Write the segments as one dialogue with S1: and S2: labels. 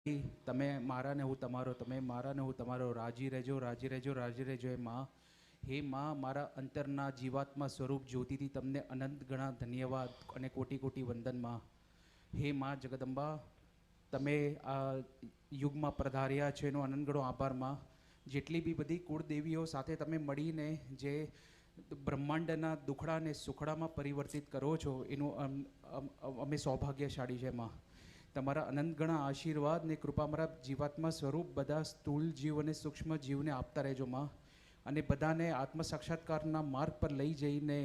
S1: તમે મારા ને હું તમારો, તમે મારા ને હું તમારો, રાજી રહેજો, રાજી રહેજો, રાજી રહેજો. એ માં, હે માં, મારા અંતરના જીવાત્મા સ્વરૂપ જ્યોતિથી તમને અનંત ગણા ધન્યવાદ અને કોટી કોટી વંદનમાં. હે માં જગદંબા, તમે આ યુગમાં પધાર્યા છો એનો અનંત ગણો આભાર માં. જેટલી બી બધી કુળદેવીઓ સાથે તમે મળીને જે બ્રહ્માંડના દુખડાને સુખડામાં પરિવર્તિત કરો છો એનું અમે સૌભાગ્યશાળી છે માં. તમારા અનંત ગણા આશીર્વાદ ને કૃપા મારા જીવાત્મા સ્વરૂપ બધા સ્થૂળ જીવ અને સૂક્ષ્મ જીવને આપતા રહેજો માં. અને બધાને આત્મ સાક્ષાત્કારના માર્ગ પર લઈ જઈને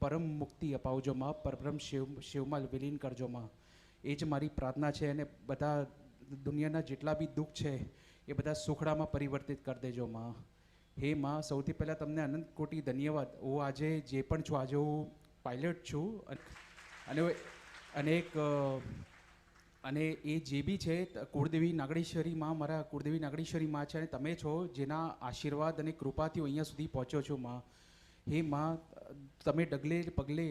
S1: પરમ મુક્તિ અપાવજો માં. પરબ્રહ્મ શિવમાં વિલીન કરજો માં. એ જ મારી પ્રાર્થના છે. અને બધા દુનિયાના જેટલા બી દુઃખ છે એ બધા સુખડામાં પરિવર્તિત કરી દેજો માં. હે માં, સૌથી પહેલાં તમને અનંત કોટી ધન્યવાદ. હું આજે જે પણ છું, આજે હું પાયલટ છું અને એક અને એ જે બી છે કુળદેવી નાગેશ્વરી માં, મારા કુળદેવી નાગેશ્વરી માં છે. અને તમે છો જેના આશીર્વાદ અને કૃપાથી હું અહીંયા સુધી પહોંચ્યો છું માં. હે માં, તમે ડગલે પગલે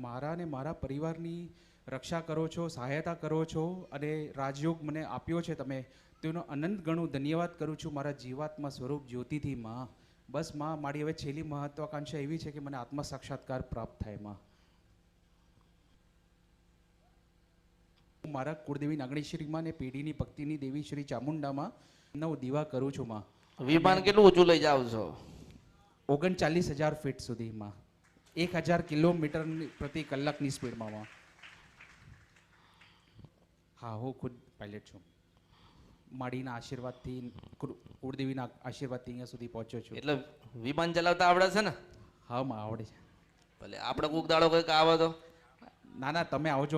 S1: મારા ને મારા પરિવારની રક્ષા કરો છો, સહાયતા કરો છો અને રાજયોગ મને આપ્યો છે તમે, તેનો અનંત ઘણું ધન્યવાદ કરું છું મારા જીવાત્મા સ્વરૂપ જ્યોતિથી માં. બસ માં, મારી હવે છેલ્લી મહત્વાકાંક્ષા એવી છે કે મને આત્મ સાક્ષાત્કાર પ્રાપ્ત થાય માં. મારા કુળદેવી નાગેશ્વરીમાં ને પેઢીની ભક્તિની દેવી શ્રી ચામુંડામાં નવ દીવા કરું છું માં.
S2: વિમાન કેટલું ઊંચું લઈ જાવ છો?
S1: 39,000 ફીટ સુધીમાં, 1,000 કિલોમીટર પ્રતિ કલાકની સ્પીડમાં માં. હા, હું ખુદ પાયલટ છું. માડીના આશીર્વાદથી, કુળદેવીના આશીર્વાદથી અહીંયા સુધી પહોંચ્યો છું.
S2: એટલે વિમાન ચલાવતા આવડે છે ને?
S1: હા માં, આવડે છે.
S2: ભલે આપણે કોક દાડો કંઈક આવે તો.
S1: ના ના, તમે આવજો.